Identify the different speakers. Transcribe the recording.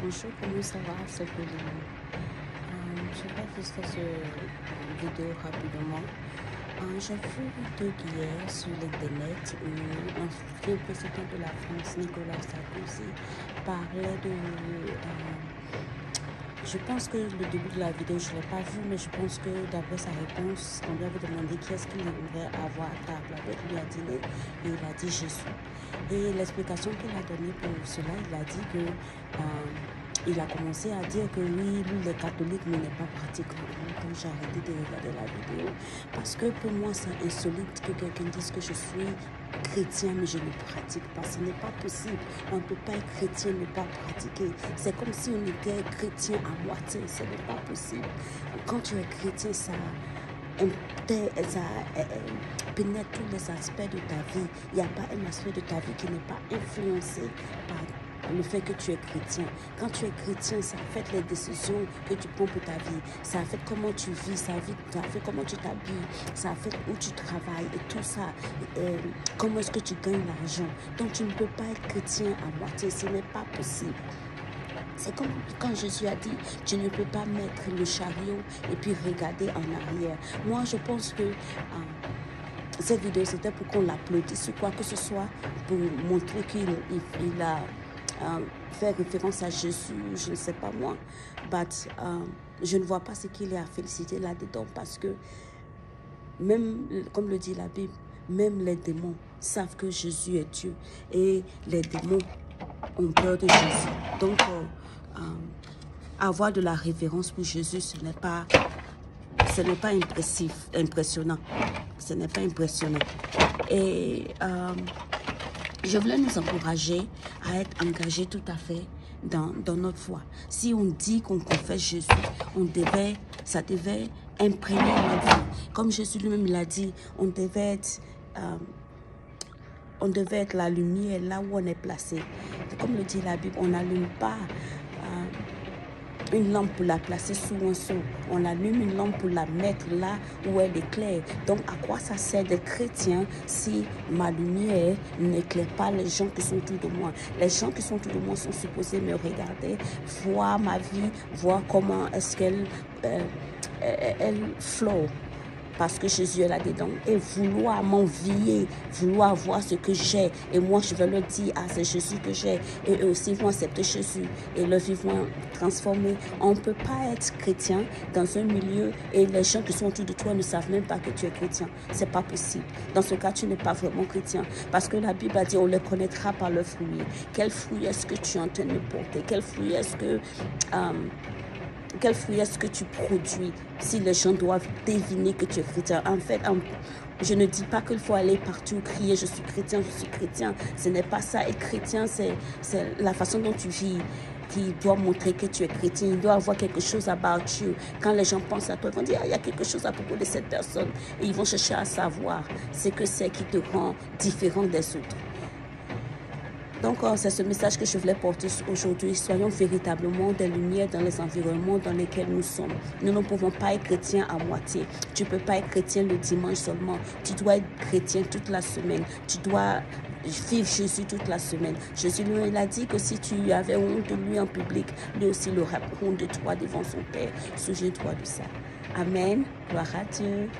Speaker 1: Bonjour, comment ça va? C'est Pauline. Je vais juste faire cette vidéo rapidement. J'ai vu une vidéo d'hier sur l'internet où l'ancien président de la France, Nicolas Sarkozy, parlait de... je pense que le début de la vidéo, je ne l'ai pas vu, mais je pense que d'après sa réponse, on lui avait demandé qui est-ce qu'il aimerait avoir à table avec lui à dîner, et il a dit Jésus. Et l'explication qu'il a donnée pour cela, il a dit que il a commencé à dire que oui, lui, il est catholique, mais il n'est pas pratiquant. Donc j'ai arrêté de regarder la vidéo parce que pour moi, c'est insolite que quelqu'un dise que je suis chrétien, mais je ne pratique pas. Ce n'est pas possible. On ne peut pas être chrétien, ne pas pratiquer. C'est comme si on était chrétien à moitié. Ce n'est pas possible. Quand tu es chrétien, ça pénètre tous les aspects de ta vie. Il n'y a pas un aspect de ta vie qui n'est pas influencé par le fait que tu es chrétien. Quand tu es chrétien, ça affecte les décisions que tu prends pour ta vie. Ça affecte comment tu vis, ça affecte comment tu t'habilles, ça affecte où tu travailles et tout ça. Comment est-ce que tu gagnes l'argent. Donc tu ne peux pas être chrétien à moitié, ce n'est pas possible. C'est comme quand Jésus a dit, tu ne peux pas mettre le chariot et puis regarder en arrière. Moi, je pense que cette vidéo, c'était pour qu'on l'applaudisse ou quoi que ce soit, pour montrer qu'il a fait référence à Jésus, je ne sais pas moi. But, je ne vois pas ce qu'il y a à féliciter là-dedans parce que même, comme le dit la Bible, même les démons savent que Jésus est Dieu et les démons ont peur de Jésus. Donc, avoir de la révérence pour Jésus, ce n'est pas impressionnant. Ce n'est pas impressionnant. Et je voulais nous encourager à être engagés tout à fait dans notre foi. Si on dit qu'on confesse Jésus, ça devait imprégner notre vie. Comme Jésus lui-même l'a dit, on devait être la lumière là où on est placé. Comme le dit la Bible, on n'allume pas une lampe pour la placer sous un seau. On allume une lampe pour la mettre là où elle éclaire. Donc, à quoi ça sert d'être chrétien si ma lumière n'éclaire pas les gens qui sont autour de moi? Les gens qui sont autour de moi sont supposés me regarder, voir ma vie, voir comment est-ce qu'elle flore. Parce que Jésus est là-dedans. Et vouloir m'envier, vouloir voir ce que j'ai. Et moi, je vais leur dire, ah, c'est Jésus que j'ai. Et eux aussi vont accepter Jésus. Et leur vie vont transformer. On ne peut pas être chrétien dans un milieu et les gens qui sont autour de toi ne savent même pas que tu es chrétien. C'est pas possible. Dans ce cas, tu n'es pas vraiment chrétien. Parce que la Bible a dit, on les connaîtra par leurs fruits. Quel fruit est-ce que tu es en train de porter? Quel fruit est-ce que tu produis si les gens doivent deviner que tu es chrétien? En fait, je ne dis pas qu'il faut aller partout crier je suis chrétien, je suis chrétien. Ce n'est pas ça. Et chrétien, c'est la façon dont tu vis qui doit montrer que tu es chrétien. Il doit avoir quelque chose about you. Quand les gens pensent à toi, ils vont dire, il y a quelque chose à propos de cette personne. Et ils vont chercher à savoir ce que c'est qui te rend différent des autres. Donc, c'est ce message que je voulais porter aujourd'hui. Soyons véritablement des lumières dans les environnements dans lesquels nous sommes. Nous ne pouvons pas être chrétiens à moitié. Tu ne peux pas être chrétien le dimanche seulement. Tu dois être chrétien toute la semaine. Tu dois vivre Jésus toute la semaine. Jésus lui, il a dit que si tu avais honte de lui en public, lui aussi il aura honte de toi devant son Père. Souviens-toi de ça. Amen. Gloire à Dieu.